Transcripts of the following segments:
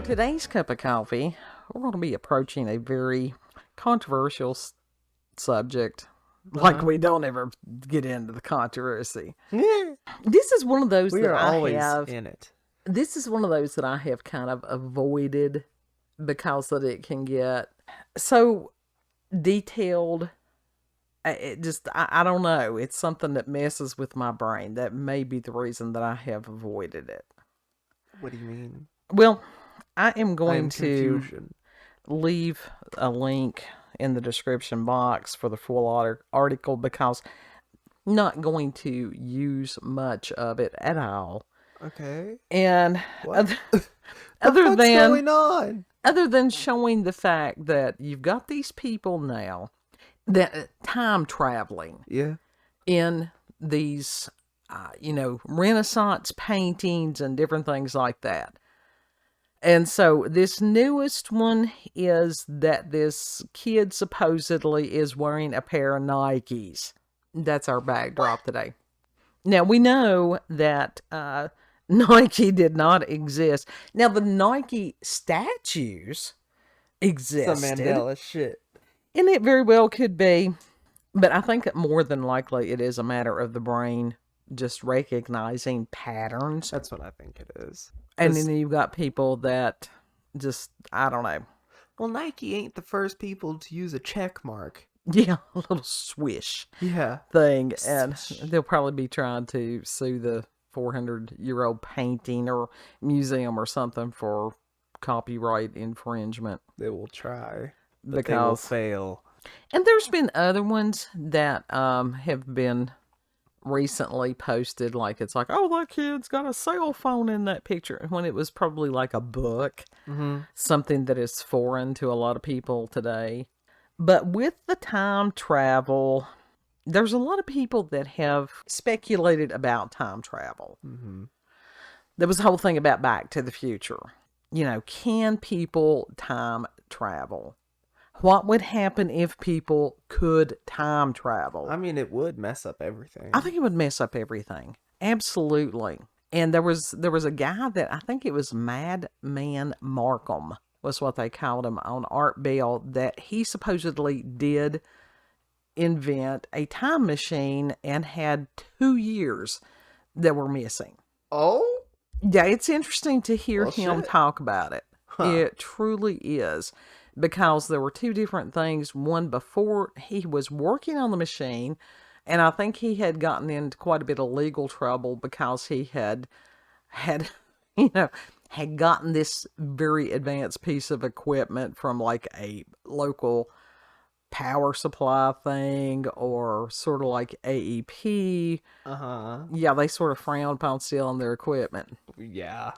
today's cup of coffee, we're going to be approaching a very controversial subject. Like we don't ever get into the controversy. This is one of those We that are I always have. in it. This is one of those that I have kind of avoided because that it can get so detailed. I don't know. It's something that messes with my brain. That may be the reason that I have avoided it. What do you mean? Well, I am going to Confusion. leave a link in the description box for the full article because I'm not going to use much of it at all. Okay. And What? other What's going on? Other than showing the fact that you've got these people now that time traveling in these, Renaissance paintings and different things like that. And so this newest one is that this kid supposedly is wearing a pair of Nikes. That's our backdrop today. Now, we know that Nike did not exist. Now, the Nike statues existed. Some Mandela shit. And it very well could be. But I think that more than likely it is a matter of the brain just recognizing patterns. That's what I think it is. And then you've got people that just, I don't know. Well, Nike ain't the first people to use a check mark. Yeah, a little swish thing. And they'll probably be trying to sue the 400-year-old painting or museum or something for copyright infringement. They will try. Because they will fail. And there's been other ones that have been recently posted, like it's like, oh, that kid's got a cell phone in that picture, when it was probably like a book, something that is foreign to a lot of people today. But with the time travel, there's a lot of people that have speculated about time travel. There was the whole thing about Back to the Future. Can people time travel? What would happen if people could time travel? I mean, it would mess up everything. I think it would mess up everything. Absolutely. And there was a guy that I think it was Madman Markham was what they called him on Art Bell, that he supposedly did invent a time machine and had 2 years that were missing. Oh? Yeah, it's interesting to hear him talk about it. It truly is. Because there were two different things. One, before he was working on the machine, and I think he had gotten into quite a bit of legal trouble because he had gotten this very advanced piece of equipment from like a local power supply thing or sort of like AEP. Yeah, they sort of frowned upon stealing their equipment. Yeah,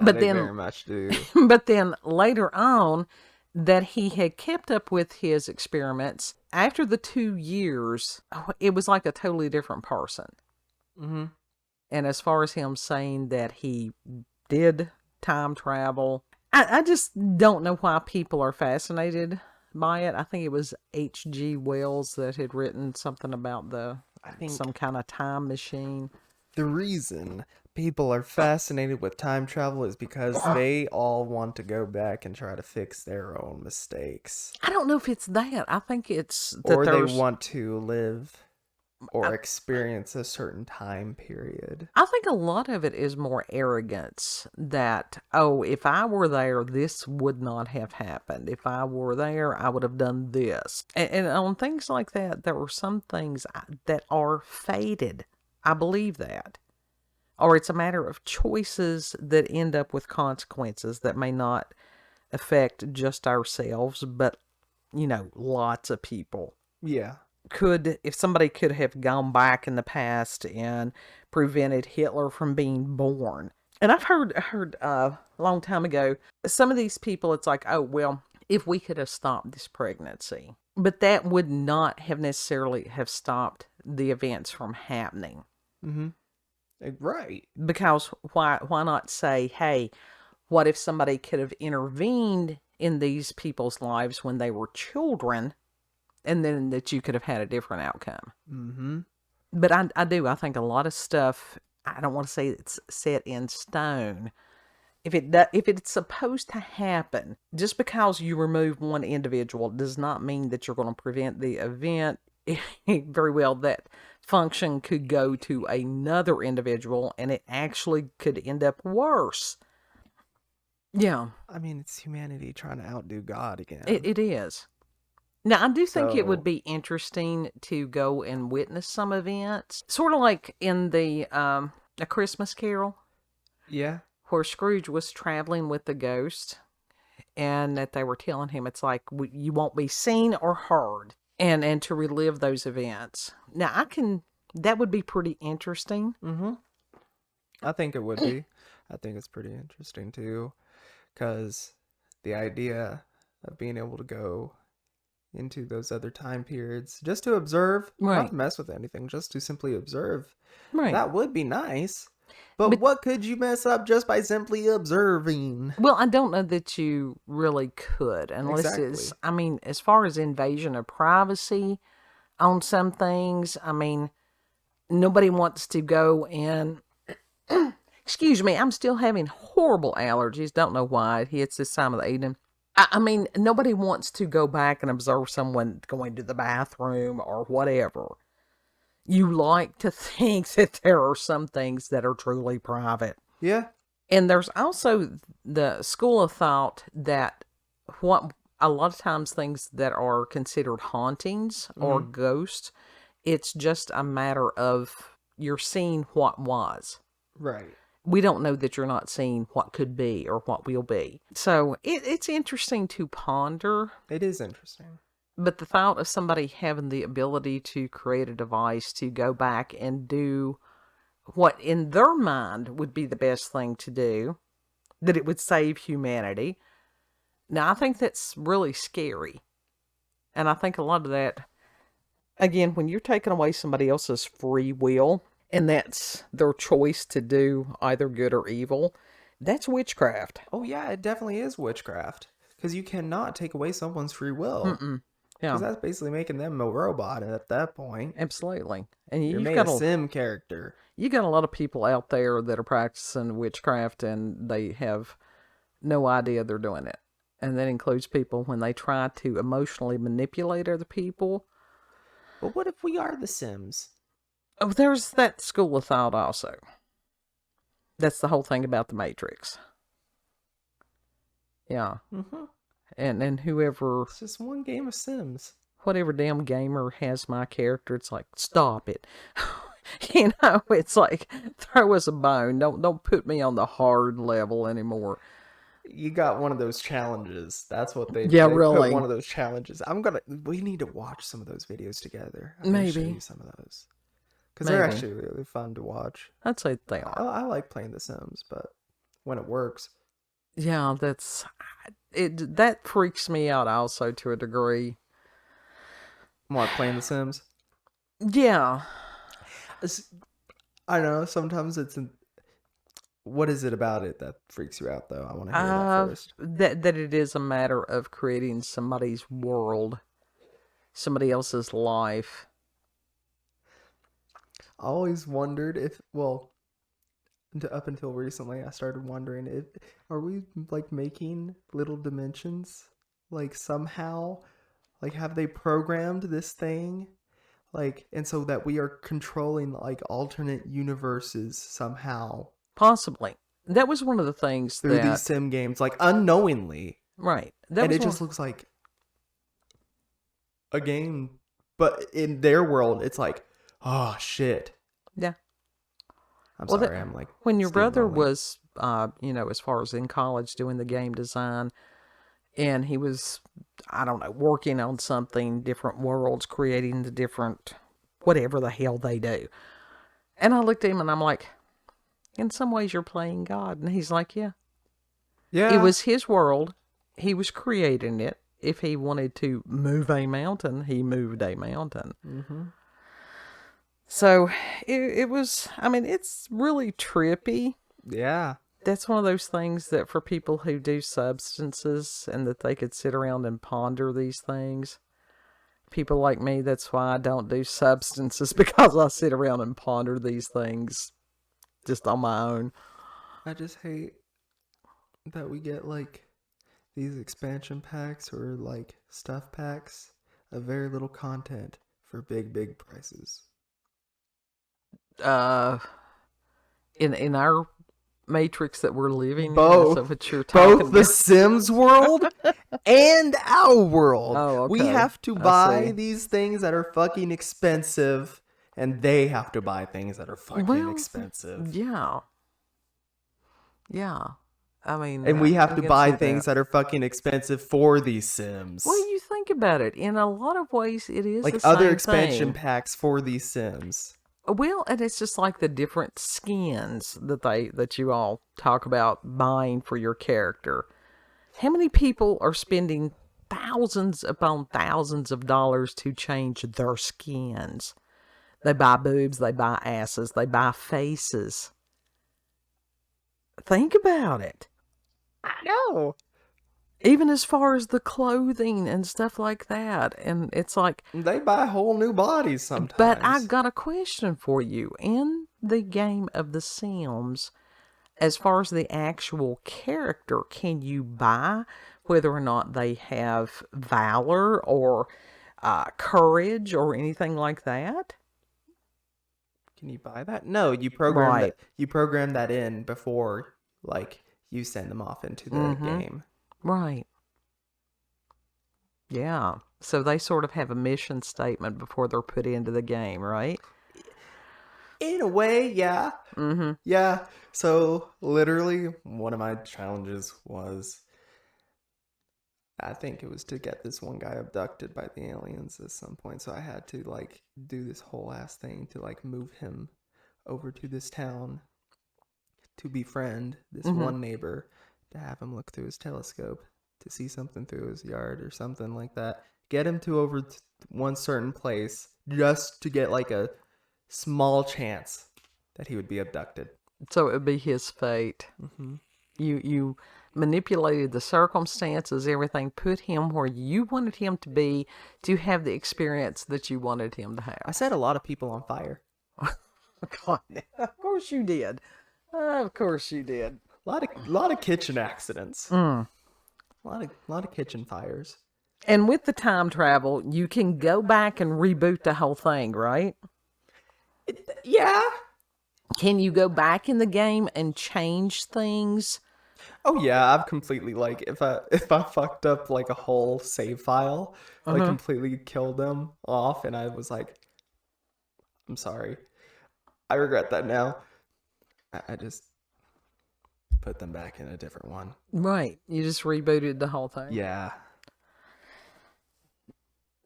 but they very much do. But then later on, that he had kept up with his experiments. After the 2 years, it was like a totally different person. And as far as him saying that he did time travel, I just don't know why people are fascinated by it. I think it was H.G. Wells that had written something about some kind of time machine. The reason people are fascinated with time travel is because they all want to go back and try to fix their own mistakes. I don't know if it's that. I think it's that or they want to live or experience a certain time period. I think a lot of it is more arrogance that, oh, if I were there, this would not have happened. If I were there, I would have done this. And on things like that, there are some things that are fated. I believe that. Or it's a matter of choices that end up with consequences that may not affect just ourselves, but, lots of people. Yeah. If somebody could have gone back in the past and prevented Hitler from being born. And I've heard a long time ago, some of these people, it's like, oh, well, if we could have stopped this pregnancy. But that would not have necessarily have stopped the events from happening. Right. Because why not say, hey, what if somebody could have intervened in these people's lives when they were children, and then that you could have had a different outcome? But I think a lot of stuff, I don't want to say it's set in stone, if it's supposed to happen, just because you remove one individual does not mean that you're going to prevent the event. Very well, that function could go to another individual, and it actually could end up worse. Yeah, I mean, it's humanity trying to outdo God again. it is. Now, I do think it would So- be interesting to go and witness some events, sort of like in the A Christmas Carol, Yeah. where Scrooge was traveling with the ghost, and that they were telling him it's like you won't be seen or heard, and to relive those events. Now, that would be pretty interesting. Mm-hmm. I think it would be. I think it's pretty interesting too, because the idea of being able to go into those other time periods just to observe, not Right. to mess with anything, just to simply observe, Right. that would be nice. But But- what could you mess up just by simply observing? Well, I don't know that you really could, unless it's, Exactly. I mean, as far as invasion of privacy on some things, I mean, nobody wants to go and, excuse me, I'm still having horrible allergies. Don't know why. It hits this time of the evening. I mean, nobody wants to go back and observe someone going to the bathroom or whatever. You like to think that there are some things that are truly private. Yeah. And there's also the school of thought that what a lot of times things that are considered hauntings or ghosts, it's just a matter of you're seeing what was. Right. We don't know that you're not seeing what could be or what will be. So it's interesting to ponder. It is interesting. But the thought of somebody having the ability to create a device to go back and do what in their mind would be the best thing to do, that it would save humanity. Now, I think that's really scary. And I think a lot of that, again, when you're taking away somebody else's free will, and that's their choice to do either good or evil, that's witchcraft. Oh yeah, it definitely is witchcraft. Because you cannot take away someone's free will. Yeah, Because that's basically making them a robot at that point. absolutely. And You're you've made got a sim character. you got a lot of people out there that are practicing witchcraft and they have no idea they're doing it. And that includes people when they try to emotionally manipulate other people. But what if we are the Sims? Oh, there's that school of thought also. That's the whole thing about the Matrix. Yeah. Mm-hmm. And whoever, It's just one game of Sims. whatever damn gamer has my character, it's like, stop it. You know, it's like, throw us a bone. Don't put me on the hard level anymore. You got one of those challenges. That's what they Yeah, they really. put one of those challenges. We need to watch some of those videos together. I'm gonna show Maybe. you some of those. Because they're Maybe. actually really fun to watch. I'd say they are. I like playing The Sims, but when it works. Yeah, that freaks me out also to a degree. What, playing The Sims? Yeah. I know, sometimes what is it about it that freaks you out, though? I want to hear that first. That it is a matter of creating somebody's world, somebody else's life. I always wondered if, well, up until recently, I started wondering are we like making little dimensions? Like somehow, like have they programmed this thing? Like, and so that we are controlling like alternate universes somehow Possibly. That was one of the things through that, these sim games, like unknowingly. right. That And was it just looks like a game, but in their world, it's like, oh shit. yeah. I'm Well, sorry, I'm like When your brother steamrolling. was, as far as in college doing the game design, and he was, I don't know, working on something, different worlds, creating the different, whatever the hell they do. And I looked at him and I'm like, in some ways you're playing God. And he's like, yeah. Yeah, It was his world. He was creating it. If he wanted to move a mountain, he moved a mountain. Mm-hmm. So it was, I mean, it's really trippy. Yeah. That's one of those things that for people who do substances and that they could sit around and ponder these things. People like me, that's why I don't do substances, because I sit around and ponder these things just on my own. I just hate that we get like these expansion packs or like stuff packs of very little content for big prices? In our matrix that we're living in, is that what you're Both talking the about? Sims world and our world. Oh, We okay. have to I buy see. these things that are fucking expensive, and they have to buy things that are fucking Well, expensive. yeah. Yeah. I mean, And we have I to can buy see things that. that are fucking expensive for these Well, Sims. you think about it. In a lot of ways, it is Like the other same expansion thing. packs for these Sims. Well, and it's just like the different skins that you all talk about buying for your character. How many people are spending thousands upon thousands of dollars to change their skins? They buy boobs, they buy asses, they buy faces. Think about it. I know. Even as far as the clothing and stuff like that. And it's like, They buy whole new bodies but I sometimes. got a question for you. In the game of The Sims, as far as the actual character, can you buy whether or not they have valor or courage or anything like that? Can you buy that? No, you program Right. that. You program that in before, like, you send them off into the game. Right. Yeah. So they sort of have a mission statement before they're put into the game, right? In a way, yeah. Yeah. So literally, one of my challenges was, I think it was to get this one guy abducted by the aliens at some point. So I had to like do this whole ass thing to like move him over to this town to befriend this one neighbor, to have him look through his telescope to see something through his yard or something like that. Get him to over one certain place just to get like a small chance that he would be abducted. So it would be his fate. You manipulated the circumstances, everything, put him where you wanted him to be to have the experience that you wanted him to I have. set a lot of people on fire. God, of course you did. Of course you did. A lot of kitchen accidents. A lot of kitchen fires. And with the time travel, you can go back and reboot the whole thing, right? Yeah. Can you go back in the game and change things? Oh yeah, I've completely like if I fucked up like a whole save file, like completely killed them off, and I was like, I'm sorry, I regret that now. I just put them back in a different one. Right. You just rebooted the whole thing. Yeah.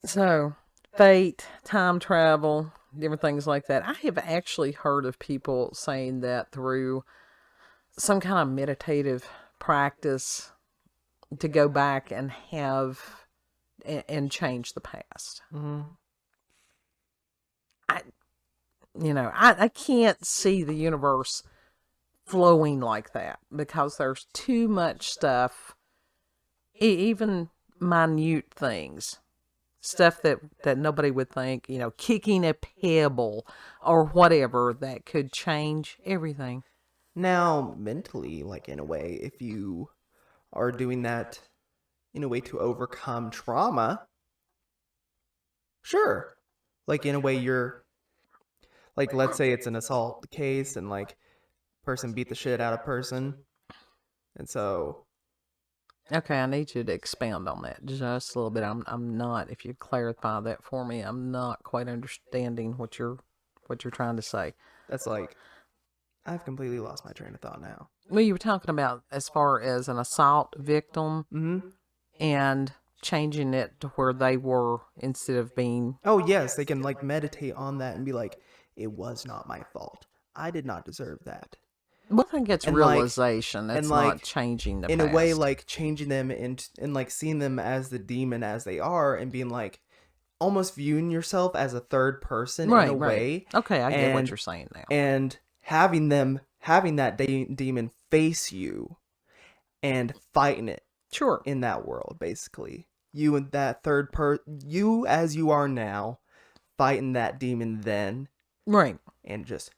So, fate, time travel, different things like that. I have actually heard of people saying that through some kind of meditative practice to go back and have and change the past. I can't see the universe flowing like that because there's too much stuff, even minute things, stuff that nobody would think, kicking a pebble or whatever that could change everything. Now, mentally, like in a way, if you are doing that in a way to overcome trauma, sure. Like in a way, you're like, let's say it's an assault case and like person beat the shit out of person, and so Okay, I need you to expound on that just a little bit. I'm not, if you clarify that for me, I'm not quite understanding what you're trying to say. that's like, I've completely lost my train of thought now. Well, you were talking about as far as an assault victim and changing it to where they were instead of being. Oh yes, they can like meditate on that and be like, it was not my fault. I did not deserve that. Well, I think it's And like, realization. It's and not like, changing the in past. a way, like changing them and like seeing them as the demon as they are, and being like almost viewing yourself as a third person in a way. Okay, I get what you're saying now. And having that demon face you and fighting it Sure. in that world, basically. You and that you as you are now, fighting that demon then, Right. and just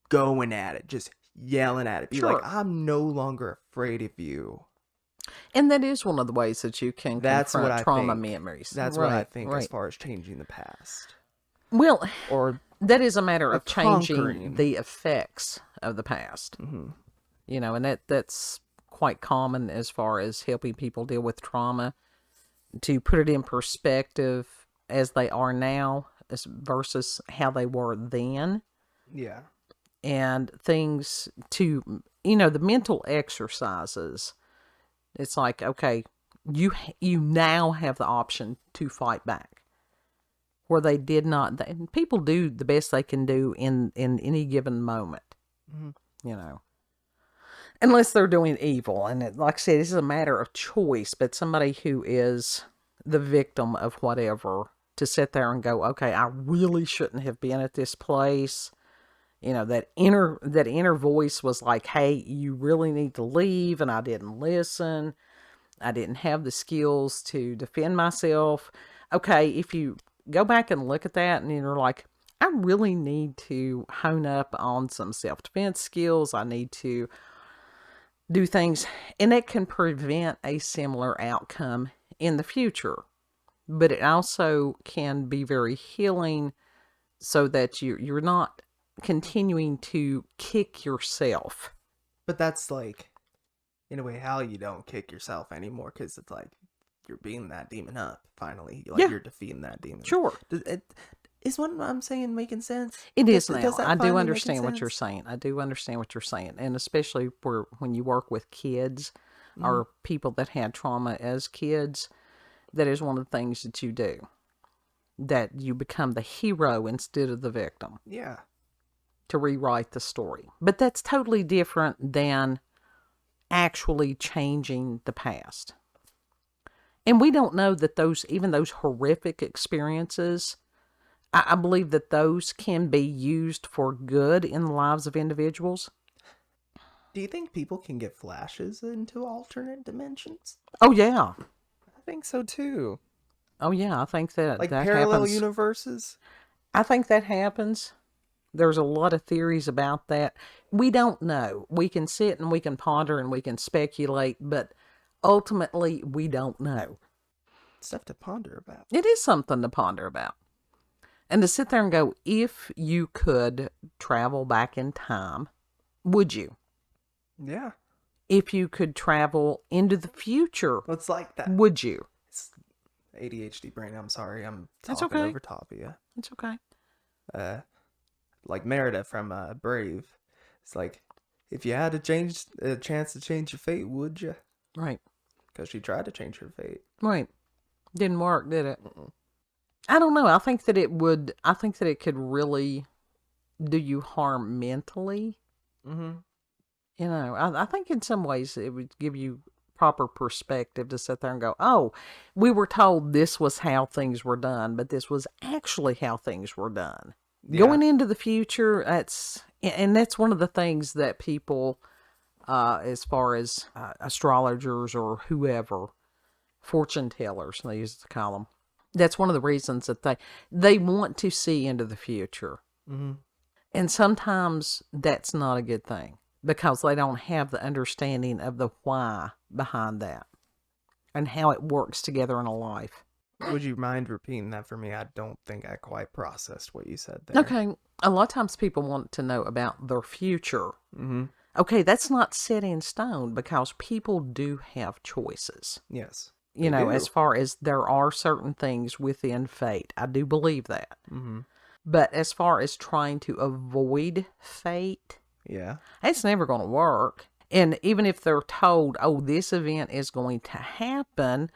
going at it, just yelling at it. Be like, Sure. I'm no longer afraid of you. And that is one of the ways that you can That's what confront I trauma think. memories. That's what I Right, think as right. far as changing the past. Well, Or that is a matter of changing conquering. the effects of the past. Mm-hmm. You know, and that's quite common as far as helping people deal with trauma, to put it in perspective as they are now versus how they were then, Yeah. and things to, you know, the mental exercises. It's like, okay, you now have the option to fight back where they did not. And people do the best they can do in any given moment, Mm-hmm. you know, unless they're doing evil. And like I said, this is a matter of choice. But somebody who is the victim of whatever, to sit there and go, okay, I really shouldn't have been at this place. You know, that inner voice was like, hey, you really need to leave, and I didn't listen. I didn't have the skills to defend myself. Okay, if you go back and look at that and you're like, I really need to hone up on some self-defense skills. I need to do things, and it can prevent a similar outcome in the future. But it also can be very healing, so that you're not continuing to kick yourself. But that's like, in a way, how you don't kick yourself anymore, because it's like you're beating that demon up finally. Like, Yeah. you're defeating that demon. Sure. Is what I'm saying making sense? It is now. Does that I do finally understand making what you're sense? saying. I do understand what you're saying. And especially when you work with kids Mm-hmm. or people that had trauma as kids, that is one of the things that you do. That you become the hero instead of the victim, Yeah. to rewrite the story. But that's totally different than actually changing the past. And we don't know that even those horrific experiences, I believe that those can be used for good in the lives of individuals. Do you think people can get flashes into alternate dimensions? Oh, yeah. I think so too. Oh, yeah. I think that Like that parallel happens. universes? I think that happens. There's a lot of theories about that. We don't know. We can sit and we can ponder and we can speculate, but ultimately we don't know. Stuff to ponder about. It is something to ponder about. And to sit there and go, if you could travel back in time, would you? Yeah. If you could travel into the future, It's like that. would you? It's ADHD brain. I'm sorry. I'm That's talking okay. over top of you. It's okay. Like Merida from Brave. It's like, if you had a chance to change your fate, would you? Right. Because she tried to change her fate. Right. Didn't work, did it? I don't know. I think that it would. I think that it could really do you harm mentally. Mm-hmm. You know, I think in some ways it would give you proper perspective to sit there and go, oh, we were told this was how things were done, but this was actually how things were done. Yeah. Going into the future, that's one of the things that people, as far as astrologers or whoever, fortune tellers, they used to call them. That's one of the reasons that they want to see into the future. Mm-hmm. And sometimes that's not a good thing, because they don't have the understanding of the why behind that and how it works together in a life. Would you mind repeating that for me? I don't think I quite processed what you said there. Okay, a lot of times people want to know about their future. Mm-hmm. Okay, that's not set in stone, because people do have choices. Yes. You know, do. as far as there are certain things within fate. I do believe that. Mm-hmm. But as far as trying to avoid fate, Yeah. it's never going to work. And even if they're told, oh, this event is going to happen,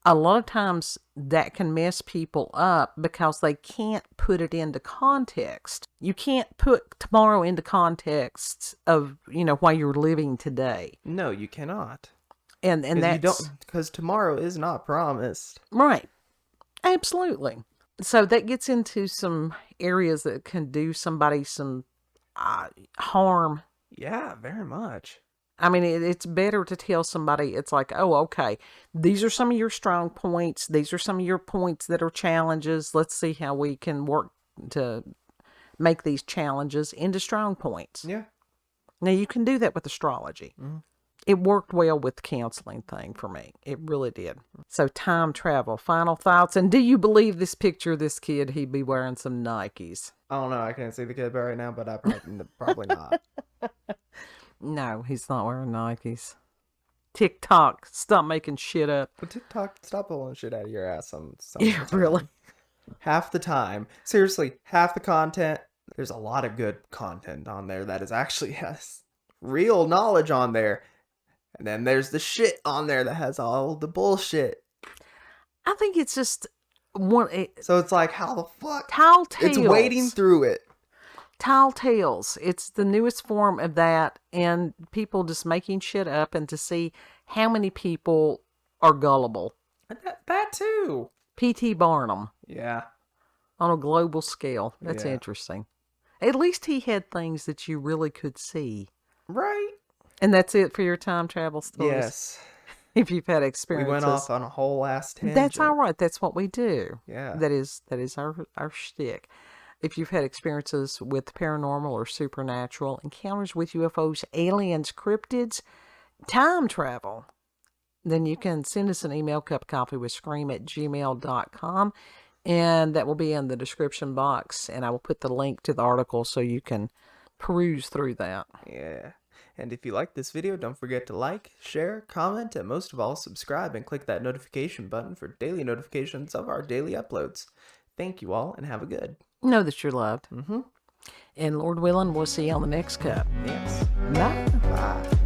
a lot of times that can mess people up because they can't put it into context. You can't put tomorrow into context of, you know, why you're living today. No, you cannot. And that's because tomorrow is not promised. right. Absolutely. So that gets into some areas that can do somebody some harm. Yeah, very much. I mean, it's better to tell somebody, it's like, oh, okay, these are some of your strong points. These are some of your points that are challenges. Let's see how we can work to make these challenges into strong points. Yeah. Now, you can do that with astrology. It worked well with the counseling thing for me. It really did. So, time travel, final thoughts. And do you believe this picture of this kid, he'd be wearing some Nikes? I don't know. I can't see the kid right now, but I probably not. No, he's not wearing Nikes. TikTok, stop making shit up. But TikTok, stop pulling shit out of your ass. Yeah, really. Half the time. Seriously, half the content. There's a lot of good content on there that is actually has real knowledge on there. And then there's the shit on there that has all the bullshit. I think it's just one. So it's like, how the fuck? Tall tales. It's wading through it. Tall tales. It's the newest form of that, and people just making shit up, and to see how many people are gullible. That too. P.T. Barnum. Yeah. On a global scale. That's Yeah. interesting. At least he had things that you really could see. Right. And that's it for your time travel stories? Yes. If you've had experiences. We went off on a whole ass tangent. That's all right. That's what we do. Yeah. That is our shtick. If you've had experiences with paranormal or supernatural, encounters with UFOs, aliens, cryptids, time travel, then you can send us an email, cupofcoffeewithscream@gmail.com, and that will be in the description box, and I will put the link to the article so you can peruse through that. Yeah. And if you like this video, don't forget to like, share, comment, and most of all, subscribe and click that notification button for daily notifications of our daily uploads. Thank you all, and have a good. Know that you're loved. Mm-hmm. And Lord willing, we'll see you on the next cup. Yes. Bye. Bye.